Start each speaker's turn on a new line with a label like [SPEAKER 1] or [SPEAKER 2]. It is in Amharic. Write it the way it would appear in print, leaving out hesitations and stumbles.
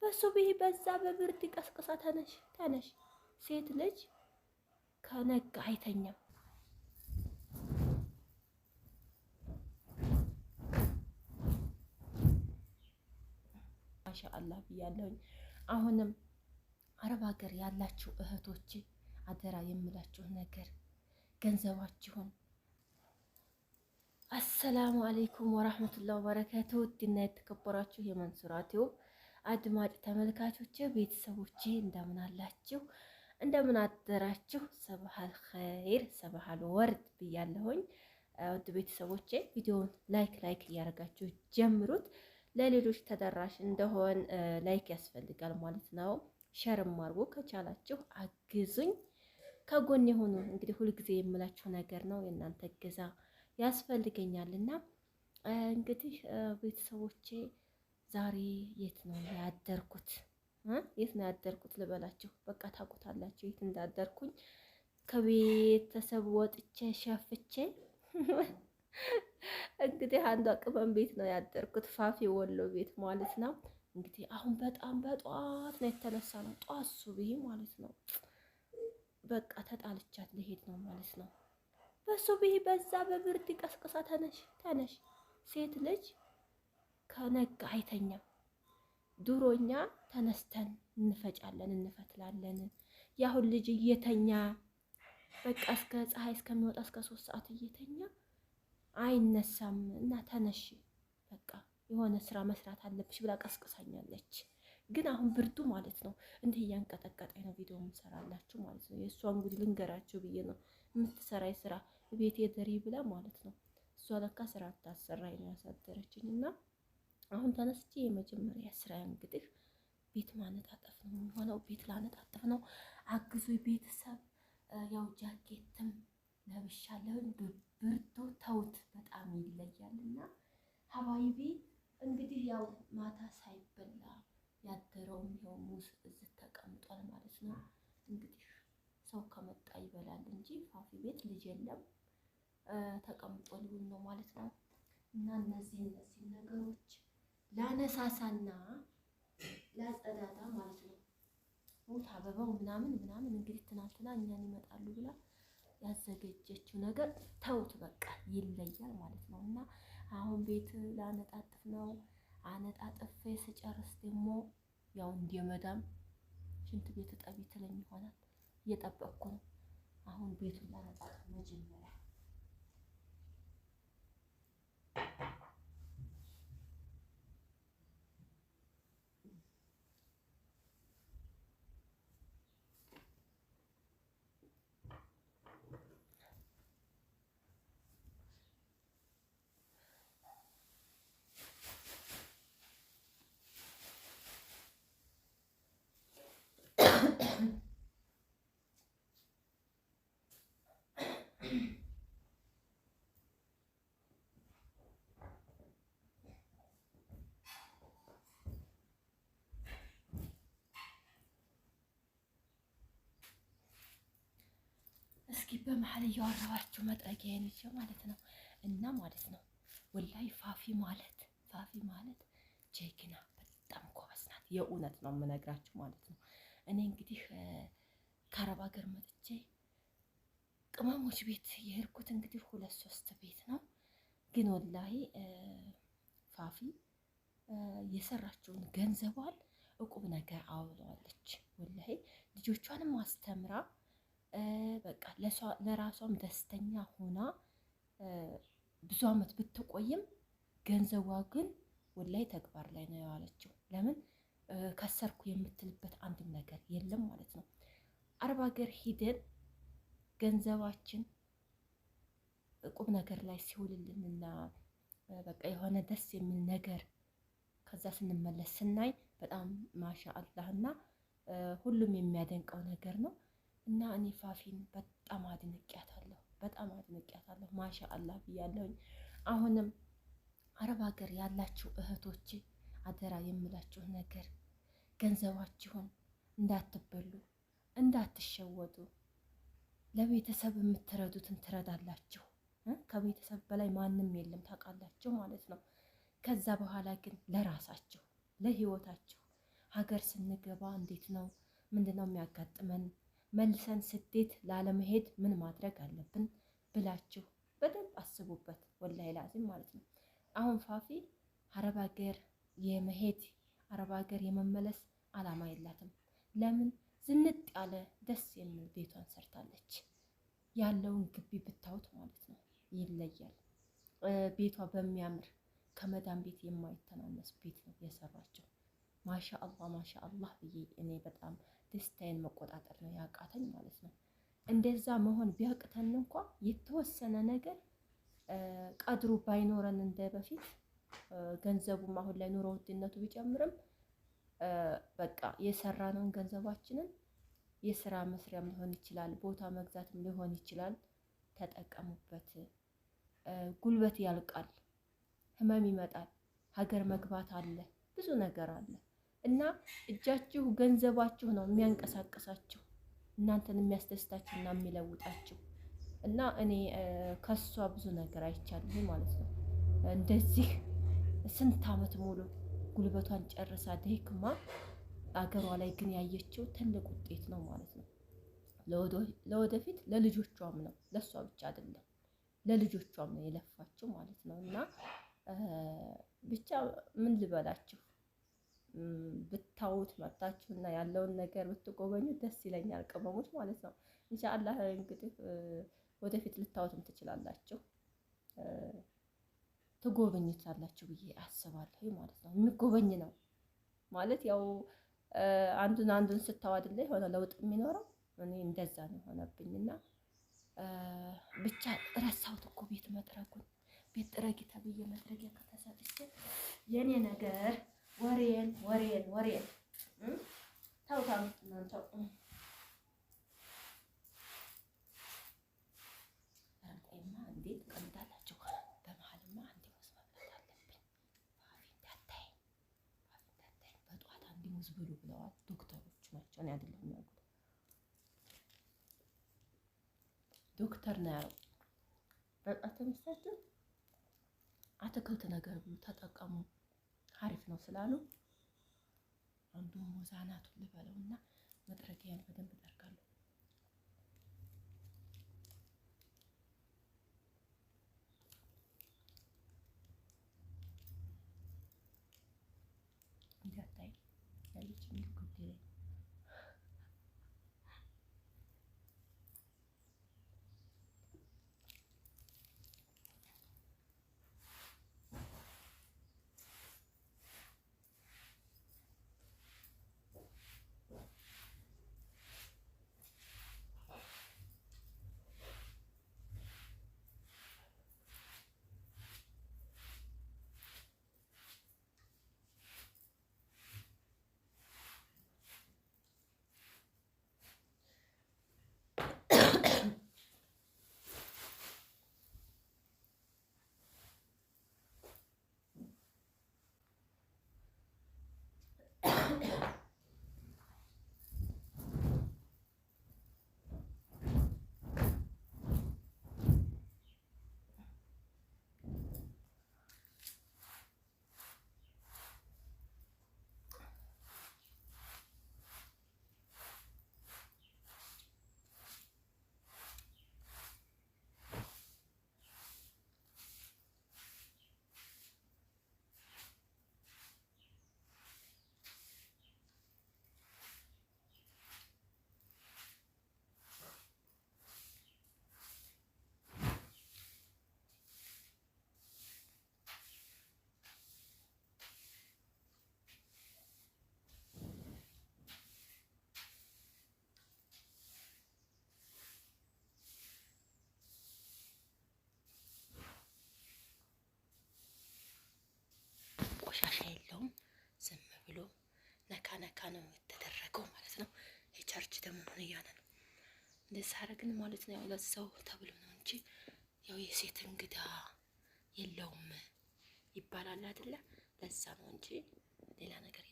[SPEAKER 1] በሱብሂ በዛ በብርድ ቀስቅሳ ተነሽ ተነሽ። ሴት ልጅ ከነጋ አይተኛም። ማሻአላህ ብያለሁኝ። አሁንም አረብ ሀገር ያላችሁ እህቶቼ አደራ የምላችሁ ነገር ገንዘባችሁን አሰላሙ አለይኩም ወራህመቱላሂ ወበረካቱ። ውድና የተከበራችሁ የመንሱራ ቲዩብ አድማጭ ተመልካቾቼ ቤተሰቦቼ እንደምን አላችሁ? እንደምን አደራችሁ? ሰባሃል ኸይር ሰባሃል ወርድ ብያለሁኝ። ውድ ቤተሰቦቼ ቪዲዮውን ላይክ እያደረጋችሁ ጀምሩት። ለሌሎች ተደራሽ እንደሆን ላይክ ያስፈልጋል ማለት ነው። ሸርም አድርጉ፣ ከቻላችሁ አግዙኝ፣ ከጎን የሆኑ እንግዲህ ሁልጊዜ የምላችሁ ነገር ነው። የእናንተ እገዛ ያስፈልገኛልና እንግዲህ ቤተሰቦቼ ዛሬ የት ነው ያደርኩት? የት ነው ያደርኩት ልበላችሁ? በቃ ታውቁታላችሁ የት እንዳደርኩኝ። ከቤተሰብ ወጥቼ ሸፍቼ እንግዲህ አንዷ ቅመም ቤት ነው ያደርኩት፣ ፋፊ ወሎ ቤት ማለት ነው። እንግዲህ አሁን በጣም በጧት ነው የተነሳ ነው፣ ጧት ሱብሂ ማለት ነው። በቃ ተጣልቻት ልሄድ ነው ማለት ነው። በሱብሂ በዛ በብርድ ቀስቅሳ ተነሽ ተነሽ። ሴት ልጅ ከነጋ አይተኛም። ድሮኛ ተነስተን እንፈጫለን እንፈትላለን። ያሁን ልጅ እየተኛ በቃ እስከ ፀሐይ እስከሚወጣ እስከ 3 ሰዓት እየተኛ አይነሳም። እና ተነሽ በቃ የሆነ ስራ መስራት አለብሽ ብላ ቀስቅሳኛለች። ግን አሁን ብርዱ ማለት ነው እንዲህ እያንቀጠቀጠኝ ነው ቪዲዮ የምሰራላችሁ ማለት ነው። የእሷን እንግዲህ ልንገራችሁ ብዬ ነው። የምትሰራይ ስራ ቤት የደሪ ብላ ማለት ነው። እሷ ለካ ስራ አታሰራኝ ነው ያሳደረችኝ። እና አሁን ተነስቼ የመጀመሪያ ስራ እንግዲህ ቤት ማነጣጠፍ ነው የሚሆነው። ቤት ላነጣጠፍ ነው። አግዙ ቤተሰብ። ያው ጃኬትም ለብሻለሁ። ብርዱ ተውት በጣም ይለያልና ሀባይቢ እንግዲህ ያው ማታ ሳይበላ ያደረውም ይኸው ሙዝ እዚህ ተቀምጧል ማለት ነው። እንግዲህ ሰው ከመጣ ይበላል እንጂ ፋፊ ቤት ልጅ የለም፣ ተቀምጦ ሊውል ነው ማለት ነው። እና እነዚህ ነገሮች ላነሳሳና ላጸዳዳ ማለት ነው። ሞት አበባው ምናምን እንግዲህ ትናንትና እኛን ይመጣሉ ብላ ያዘገጀችው ነገር ተውት በቃ ይለያል ማለት ነው። እና አሁን ቤት ላነጣጥፍ ነው። አነጣጥፌ ስጨርስ ደግሞ ያው እንደመዳም ሽንት ቤት ጠቢ ትለኝ ይሆናል። እየጠበቅኩ ነው። አሁን ቤቱን ላነጣጥፍ መጀመሪያ እስኪ በመሀል እያወራኋችሁ መጥረጊያዬን ይዤ ማለት ነው። እና ማለት ነው ወላሂ ፋፊ ማለት ጀግና በጣም ጎበዝ ናት። የእውነት ነው የምነግራችሁ ማለት ነው። እኔ እንግዲህ ከአረብ ሀገር መጥቼ ቅመሞች ቤት የሄድኩት እንግዲህ 2-3 ቤት ነው። ግን ወላሂ ፋፊ የሰራችውን ገንዘቧን እቁብ ነገር አውለዋለች። ወላሂ ልጆቿንም አስተምራ በቃ ለራሷም ደስተኛ ሆና ብዙ አመት ብትቆይም ገንዘቧ ግን ወላሂ ተግባር ላይ ነው ያዋለችው። ለምን ከሰርኩ የምትልበት አንድም ነገር የለም ማለት ነው። አረብ ሀገር ሂደን ገንዘባችን ቁም ነገር ላይ ሲውልልንና በቃ የሆነ ደስ የሚል ነገር ከዛ ስንመለስ ስናይ በጣም ማሻአላህና ሁሉም የሚያደንቀው ነገር ነው። እና እኔ ፋፊን በጣም አድንቄያታለሁ። ማሻአላህ ብያለሁኝ። አሁንም አረብ ሀገር ያላችሁ እህቶቼ አደራ የምላችሁ ነገር ገንዘባችሁን እንዳትበሉ፣ እንዳትሸወዱ። ለቤተሰብ የምትረዱትን ትረዳላችሁ። ከቤተሰብ በላይ ማንም የለም ታውቃላችሁ ማለት ነው። ከዛ በኋላ ግን ለራሳችሁ ለህይወታችሁ ሀገር ስንገባ እንዴት ነው? ምንድነው የሚያጋጥመን? መልሰን ስደት ላለመሄድ ምን ማድረግ አለብን ብላችሁ በደንብ አስቡበት። ወላሂ ላዚም ማለት ነው። አሁን ፋፊ አረብ ሀገር የመሄድ አረብ ሀገር የመመለስ አላማ የላትም። ለምን? ዝንጥ ያለ ደስ የሚል ቤቷን ሰርታለች። ያለውን ግቢ ብታዩት ማለት ነው ይለያል። ቤቷ በሚያምር ከመዳን ቤት የማይተናነስ ቤት ነው የሰራቸው። ማሻአላህ ማሻአላህ ብዬ እኔ በጣም ደስታዬን መቆጣጠር ነው ያቃተኝ ማለት ነው። እንደዛ መሆን ቢያቅተን እንኳ የተወሰነ ነገር ቀድሩ ባይኖረን እንደ በፊት ገንዘቡም አሁን ላይ ኑሮ ውድነቱ ቢጨምርም በቃ የሰራነውን ገንዘባችንን የስራ መስሪያም ሊሆን ይችላል፣ ቦታ መግዛትም ሊሆን ይችላል። ተጠቀሙበት። ጉልበት ያልቃል፣ ህመም ይመጣል፣ ሀገር መግባት አለ፣ ብዙ ነገር አለ እና እጃችሁ ገንዘባችሁ ነው የሚያንቀሳቅሳችሁ እናንተን የሚያስደስታችሁና የሚለውጣችሁ። እና እኔ ከሷ ብዙ ነገር አይቻለሁ ማለት ነው። እንደዚህ ስንት አመት ሙሉ ጉልበቷን ጨርሳ ደክማ አገሯ ላይ ግን ያየችው ትልቅ ውጤት ነው ማለት ነው። ለወደፊት ለልጆቿም ነው፣ ለሷ ብቻ አይደለም፣ ለልጆቿም ነው የለፋችው ማለት ነው። እና ብቻ ምን ልበላችሁ ብታዩት መጣችሁና ያለውን ነገር ብትጎበኙ ደስ ይለኛል። ቅመሞች ማለት ነው። ኢንሻአላህ እንግዲህ ወደፊት ልታዩትም ትችላላችሁ፣ ትጎበኙታላችሁ ብዬ አስባለሁ ማለት ነው። የሚጎበኝ ነው ማለት ያው አንዱን ስታው አይደለ የሆነ ለውጥ የሚኖረው። እኔ እንደዛ ነው የሆነብኝና ብቻ ረሳሁት እኮ ቤት መጥረጉን። ቤት ጥረጊ ተብዬ መጥረጊያ ከተሰጥቼ የኔ ነገር ወሬን ታውታም እናንተው ረንቆይማ እንዴት ቀምዳላችሁ። በመሀልማ አንዴ ሙዝ መብላት አለብኝ። ፋፊ እንዳታይ በጧት አንዴ ሙዝ ብሉ ብለዋል ዶክተሮቹ ናቸው። እኔ አይደለሁም ያልኩት፣ ዶክተር ነው ያለው። በቃ ተመስጣችሁ አትክልት ነገር ብሉ ተጠቀሙ አሪፍ ነው ስላሉ አንዱ ሙዝ አናቱን ልበለውና መጥረጊያን በደንብ እጠርጋለሁ። እንዳታይ ያለች ምልክት ላይ ቆሻሻ የለውም። ዝም ብሎ ነካ ነካ ነው የተደረገው ማለት ነው። የቻርጅ ደግሞ ምን እያለ ነው እንደዛ አረግን ማለት ነው። ያው ለሰው ተብሎ ነው እንጂ ያው የሴት እንግዳ የለውም ይባላል አይደለ? ለዛ ነው እንጂ ሌላ ነገር